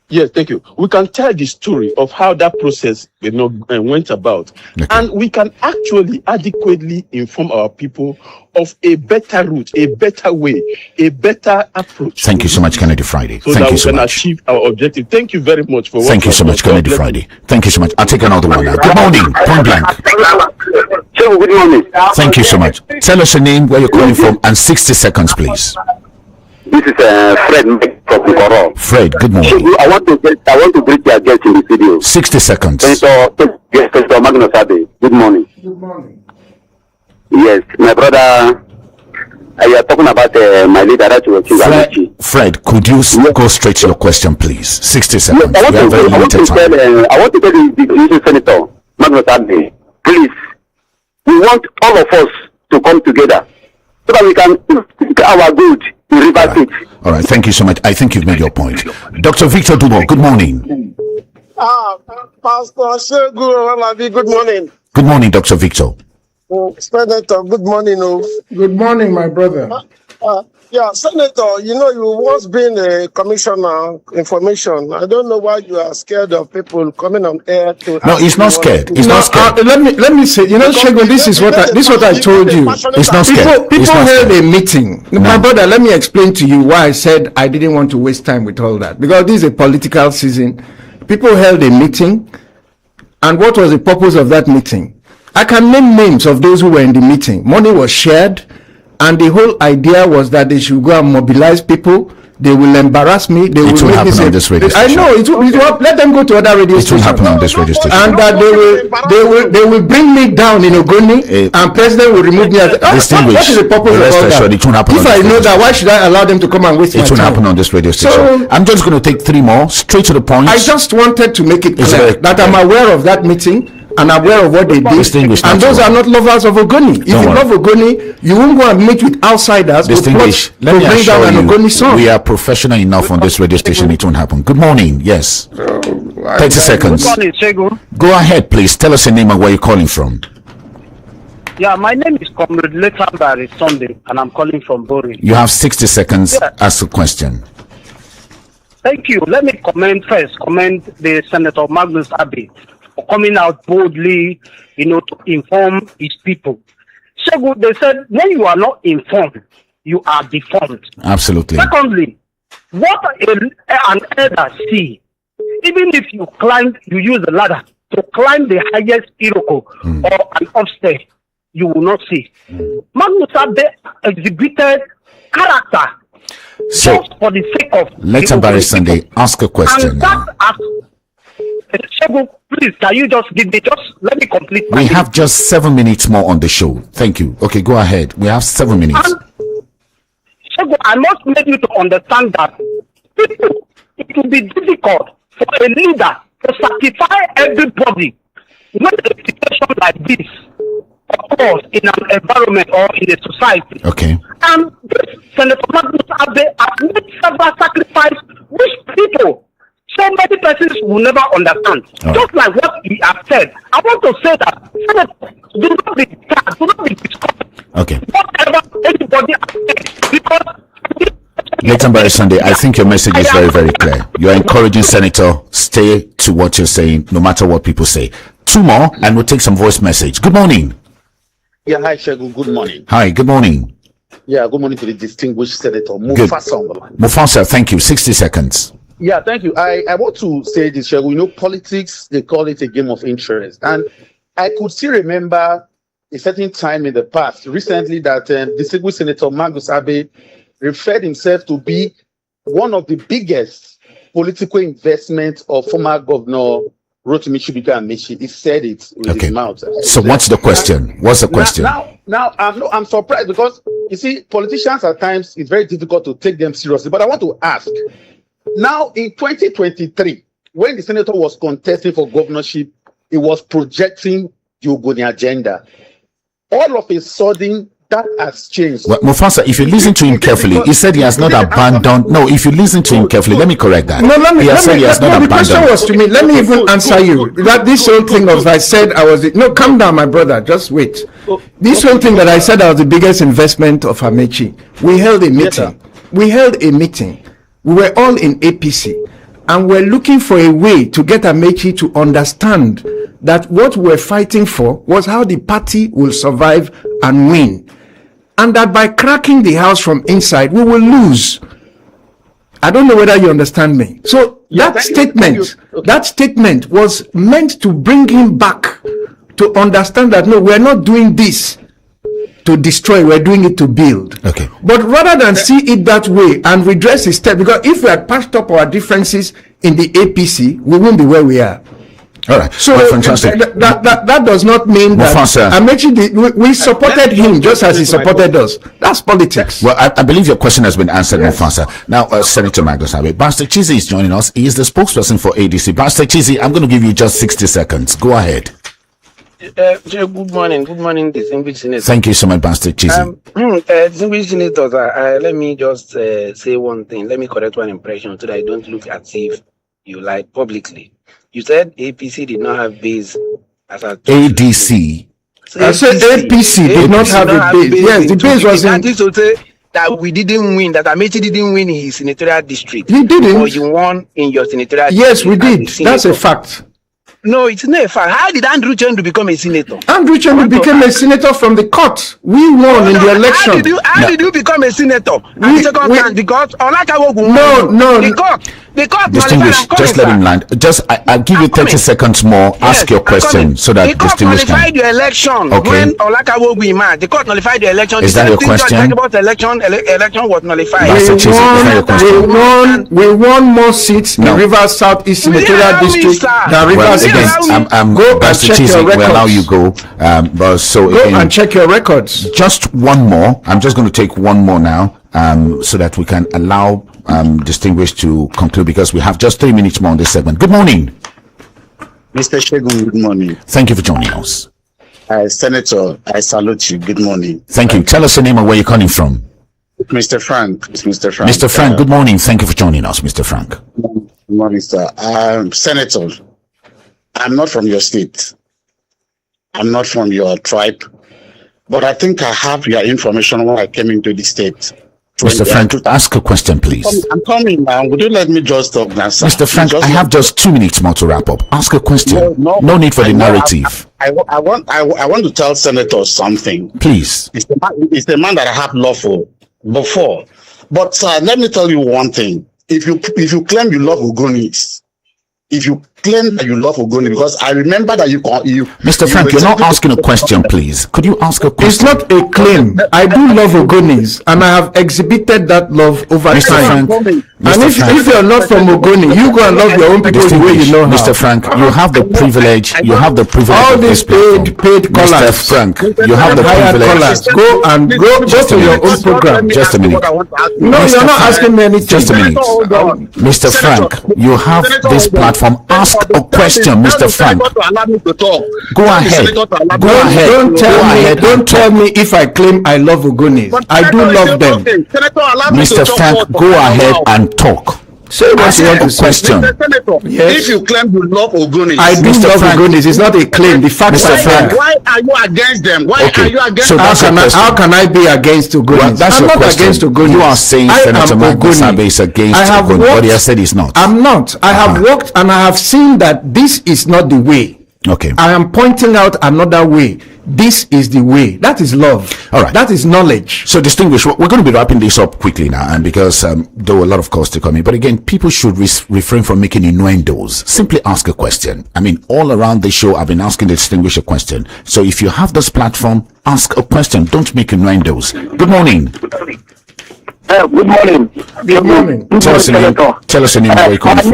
Yes, thank you. We can tell the story of how that process, went about, and we can actually adequately inform our people of a better route, a better way, a better approach. Thank you so much, Kennedy Friday. So Thank that you we so can much. achieve our objective. Thank you very much for. Thank you so much, Kennedy Friday. Thank you so much. I'll take another one now. Good morning, Point Blank. Good morning. Thank you so much. Tell us your name, where you're calling from, and 60 seconds, please. This is Fred from Nkoro. Fred, good morning. I want to greet your guest in the studio. 60 seconds. Senator Magnus Abe. Good morning. Good morning. Yes, my brother. You are talking about my leader that you were Fred, could you go straight to your question, please? 60 seconds. Yes, I want to tell the Senator Magnus Abe, please, we want all of us to come together so that we can do our good. All right, thank you so much. I think you've made your point. Dr. Victor Dubo, good morning. Pastor Segun Owolabi, good morning. Good morning, Dr. Victor. Senator, good morning. Good morning, my brother. Senator, you once been a commissioner information. I don't know why you are scared of people coming on air to. No, he's not scared. He's not scared. Let me say, Segun, this is what I told you. He's not scared. People held a meeting. No. My brother, let me explain to you why I said I didn't want to waste time with all that. Because this is a political season. People held a meeting, and what was the purpose of that meeting? I can name names of those who were in the meeting. Money was shared. And the whole idea was that they should go and mobilize people. They will embarrass me. It will happen on this radio station. I know it will. Let them go to other radio stations. It will happen on this radio station. And that they will bring me down in Ogoni, and President will remove me. What is the purpose of all that? If I know that, why should I allow them to come and waste my time? It will happen on this radio station. So, I'm just going to take 3 more straight to the point. I just wanted to make it clear that I'm aware of that meeting. And aware of what they did, and those are not lovers of Ogoni. If you love Ogoni, you won't go and meet with outsiders. Distinguished, let me assure you, we are professional enough on this radio station. It won't happen. Good morning. Yes. 30 seconds. Good morning, Segun. Go ahead, please. Tell us your name and where you're calling from. Yeah, my name is Comrade Letambari Sunday, and I'm calling from Bori. You have 60 seconds. Ask the question. Thank you. Let me commend the Senator Magnus Abe for coming out boldly, to inform his people. Segun, they said, when you are not informed, you are deformed. Absolutely. Secondly, what an elder see, even if you use the ladder to climb the highest Iroko or an upstairs, you will not see. Magnus Abe exhibited character just for the sake of. Let's embarrass Sunday. Ask a question now. Please, can you just let me complete. We have just 7 minutes more on the show. Thank you. Okay, go ahead. We have 7 minutes. And I must make you to understand that it will be difficult for a leader to satisfy everybody when a situation like this occurs in an environment or in a society. Okay. And this Senator Magnus Abe has made several sacrifices which people, so many persons will never understand. Just like what he has said. I want to say that Senator, do not be scared, do not be discouraged. Okay. Whatever anybody has said, because Let's embarrass Sunday. I think your message is very, very clear. You're encouraging Senator, stay to what you're saying, no matter what people say. 2 more, and we'll take some voice message. Good morning. Yeah, hi, Segun. Good morning. Hi, good morning. Yeah, good morning to the distinguished Senator Mufasa on the line. Mufasa, thank you. 60 seconds. Yeah, thank you. I want to say this, Segun. Politics, they call it a game of interest. And I could still remember a certain time in the past, recently, that distinguished Senator Magnus Abe referred himself to be one of the biggest political investments of former Governor Rotimi Chibuike. He said it with his mouth. So what's the question? What's the question? Now I'm surprised because, you see, politicians at times, it's very difficult to take them seriously. But I want to ask, now in 2023, when the senator was contesting for governorship, he was projecting the Ogoni agenda. All of a sudden, that has changed. Well, Mufasa, if you listen to him carefully, he said he has not abandoned. No, if you listen to him carefully, let me correct that. No, let me. The question was to me. Let me even answer you. That this whole thing of I said I was. No, calm down, my brother. Just wait. This whole thing that I said I was the biggest investment of Amechi. We held a meeting. We were all in APC, and we're looking for a way to get Amechi to understand that what we're fighting for was how the party will survive and win. And that by cracking the house from inside, we will lose. I don't know whether you understand me. So that statement was meant to bring him back to understand that, no, we're not doing this to destroy, we're doing it to build. Okay. But rather than see it that way and redress his step, because if we had patched up our differences in the APC, we won't be where we are. All right. So fantastic. That does not mean that we supported him just as he supported us. That's politics. Well, I believe your question has been answered, Mufasa. Now, Senator Magnus Abe, Pastor Chizi is joining us. He is the spokesperson for ADC. Pastor Chizi, I'm going to give you just 60 seconds. Go ahead. Good morning, distinguished senators. Thank you so much, Pastor Chizi. Distinguished senators, let me just say one thing. Let me correct one impression so that I don't look as if you lied publicly. You said APC did not have base as a ADC. I said APC did not have a base. Yes, the base was in. To say that we didn't win, that Amechi didn't win in his senatorial district. You didn't. Or you won in your senatorial district. Yes, we did. That's a fact. No, it's not a fact. How did Andrew Chendu become a senator? Andrew Chendu became a senator from the court. We won in the election. How did you become a senator? Because the court distinguished, just let him land. I'll give you 30 seconds more. Ask your question so that the court nullified the election when Olakawogu man. The court nullified the election. Is that your question? Election was nullified. We won more seats in Rivers Southeast Senatorial District than Rivers East. Go and check your records. We allow you go. Go and check your records. Just one more. I'm just going to take one more now, so that we can allow distinguished to conclude, because we have just 3 minutes more on this segment. Good morning, Mr. Segun. Good morning. Thank you for joining us. Senator, I salute you. Good morning. Thank you. Tell us your name and where you're calling from. Mr. Frank. Mr. Frank, good morning. Thank you for joining us, Mr. Frank. Good morning, sir. Senator, I'm not from your state. I'm not from your tribe. but I think I have your information when I came into the state. Mr. Frank, ask a question, please. I'm coming now. Would you let me just talk now, sir? Mr. Frank, I have just 2 minutes more to wrap up. Ask a question. No need for the narrative. I want to tell Senator something. Please. It's the man that I have love for before. But let me tell you one thing. If you claim you love Ogonis, if you claim that you love Ogoni, because I remember that you Mr. Frank, you're not asking a question, please. Could you ask a question? It's not a claim. I do love Ogonis, and I have exhibited that love over time. And if you're not from Ogoni, you go and love your own people the way you know how. Mr. Frank, you have the privilege. You have the privilege. All these paid callers. Mr. Frank, you have the privilege. Go to your own program. Just a minute. No, you're not asking me anything. Just a minute. Mr. Frank, you have this platform. Ask a question, Mr. Frank. Go ahead. Go ahead. Don't tell me if I claim I love Ogonis. I do love them. Mr. Frank, go ahead and talk. Say what you want to question. Yes. If you claim you love Ogonis, I do love Ogonis. It's not a claim. The facts are there. Why are you against them? Why are you against them? How can I be against Ogonis? Well, that's I'm your not question. Against Ogonis. You are saying Senator Magnus Abe is against Ogoni, but he has said he's not. I'm not. I have worked and I have seen that this is not the way. Okay. I am pointing out another way. This is the way. That is love. All right. That is knowledge. So, distinguished, we're going to be wrapping this up quickly now, and because there were a lot of calls to come in. But again, people should refrain from making innuendos. Simply ask a question. I mean, all around the show, I've been asking the distinguished a question. So, if you have this platform, ask a question. Don't make innuendos. Good morning. Good morning. Good morning. Tell us your name. Where you come from.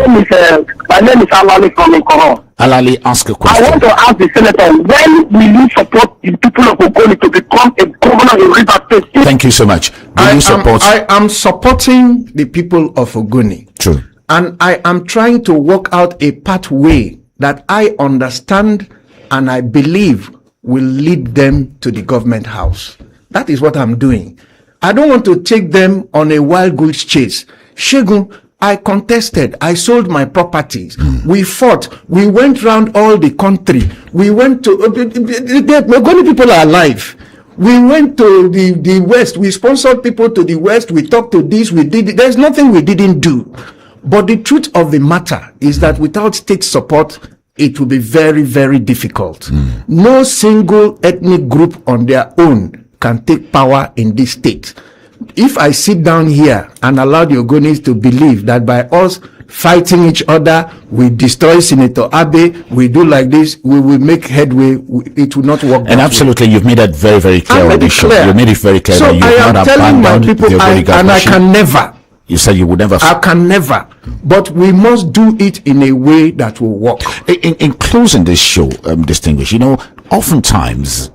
My name is Alali from Ikoro. Alali, ask a question. I want to ask the senator, when will you support the people of Ogoni to become a governor in River State? Thank you so much. I am supporting the people of Ogoni. True. And I am trying to work out a pathway that I understand and I believe will lead them to the government house. That is what I'm doing. I don't want to take them on a wild goose chase. Segun, I contested. I sold my properties. We fought. We went round all the country. We went to... the Ogoni people are alive. We went to the West. We sponsored people to the West. We talked to this. We did... There's nothing we didn't do. But the truth of the matter is that without state support, it will be very, very difficult. No single ethnic group on their own can take power in this state. If I sit down here and allow the Ogonis to believe that by us fighting each other, we destroy Senator Abe, we do like this, we will make headway, it will not work. And absolutely, you've made that very, very clear on the show. You made it very clear that you have not abandoned the Ogoni government. And I can never. You said you would never. I can never. But we must do it in a way that will work. In closing this show, distinguished, oftentimes,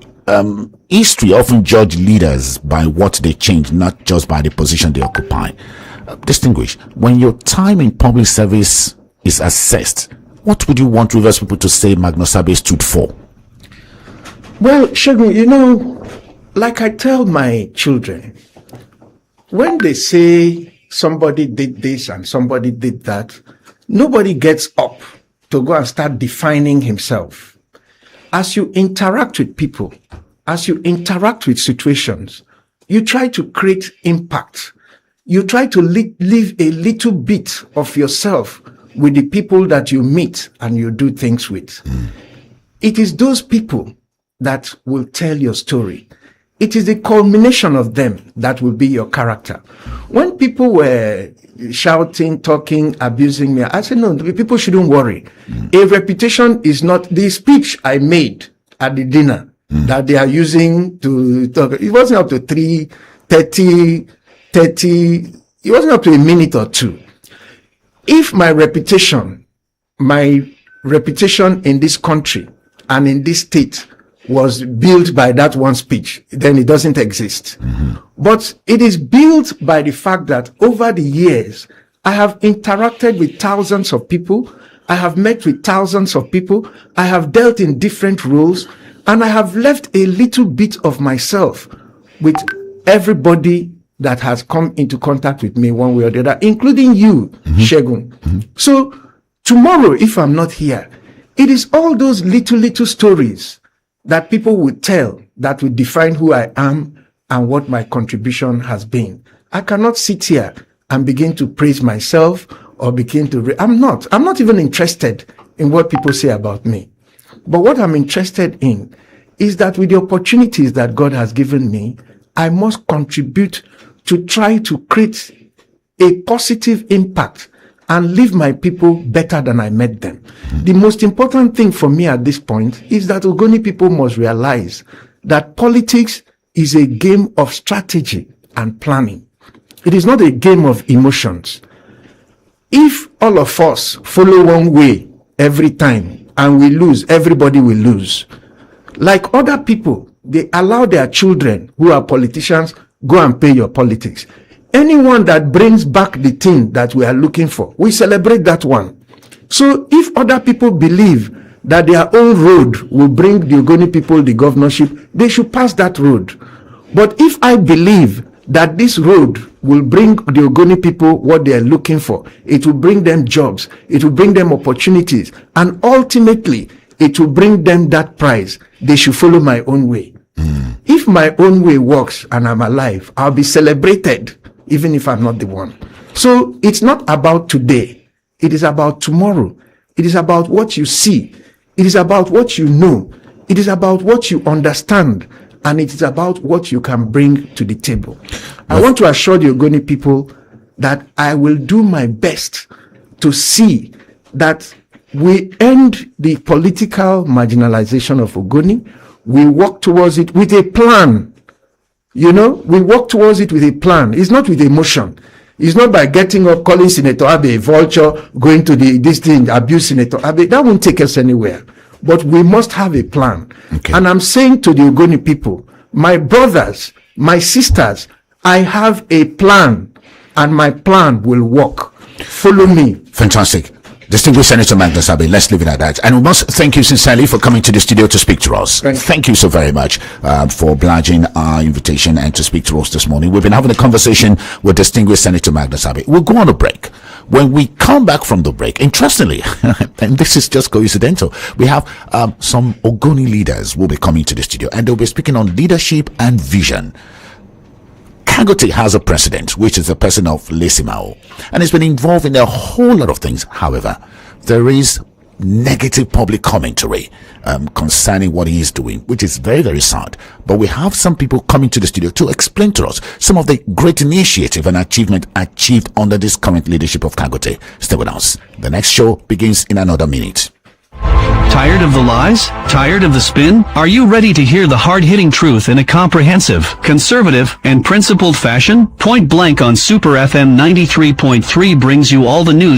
history often judge leaders by what they change, not just by the position they occupy. Distinguished, when your time in public service is assessed, what would you want Rivers people to say Magnus Abe stood for? Well, Segun, like I tell my children, when they say somebody did this and somebody did that, nobody gets up to go and start defining himself. As you interact with people, as you interact with situations, you try to create impact. You try to leave a little bit of yourself with the people that you meet and you do things with. It is those people that will tell your story. It is the culmination of them that will be your character. When people were shouting, talking, abusing me, I said, no, people shouldn't worry. A reputation is not the speech I made at the dinner that they are using to talk. It wasn't up to 30, it wasn't up to a minute or two. If my reputation in this country and in this state was built by that one speech, then it doesn't exist. But it is built by the fact that over the years, I have interacted with thousands of people. I have met with thousands of people. I have dealt in different roles, and I have left a little bit of myself with everybody that has come into contact with me one way or the other, including you, Segun. So tomorrow, if I'm not here, it is all those little stories that people would tell that will define who I am and what my contribution has been. I cannot sit here and begin to praise myself or begin to... I'm not even interested in what people say about me. But what I'm interested in is that with the opportunities that God has given me, I must contribute to try to create a positive impact and leave my people better than I met them. The most important thing for me at this point is that Ogoni people must realize that politics is a game of strategy and planning. It is not a game of emotions. If all of us follow one way every time and we lose, everybody will lose. Like other people, they allow their children who are politicians, go and pay your politics. Anyone that brings back the thing that we are looking for, we celebrate that one. So if other people believe that their own road will bring the Ogoni people the governorship, they should pass that road. But if I believe that this road will bring the Ogoni people what they are looking for, it will bring them jobs, it will bring them opportunities, and ultimately it will bring them that prize, they should follow my own way. If my own way works and I'm alive, I'll be celebrated even if I'm not the one. So it's not about today. It is about tomorrow. It is about what you see. It is about what you know. It is about what you understand. And it is about what you can bring to the table. I want to assure the Ogoni people that I will do my best to see that we end the political marginalization of Ogoni. We work towards it with a plan. You know, we work towards it with a plan. It's not with emotion. It's not by getting up, calling Senator Abe a vulture, going to this thing, abuse Senator Abe. That won't take us anywhere. But we must have a plan. Okay. And I'm saying to the Ogoni people, my brothers, my sisters, I have a plan, and my plan will work. Follow me. Fantastic. Distinguished Senator Magnus Abe, let's leave it at that. And we must thank you sincerely for coming to the studio to speak to us. Thank you so very much for obliging our invitation and to speak to us this morning. We've been having a conversation with distinguished Senator Magnus Abe. We'll go on a break. When we come back from the break, interestingly, and this is just coincidental, we have some Ogoni leaders will be coming to the studio and they'll be speaking on leadership and vision. Dangote has a president, which is the person of Lesimao, and he's been involved in a whole lot of things. However, there is negative public commentary concerning what he is doing, which is very, very sad. But we have some people coming to the studio to explain to us some of the great initiative and achievement achieved under this current leadership of Dangote. Stay with us. The next show begins in another minute. Tired of the lies? Tired of the spin? Are you ready to hear the hard-hitting truth in a comprehensive, conservative, and principled fashion? Point Blank on Super FM 93.3 brings you all the news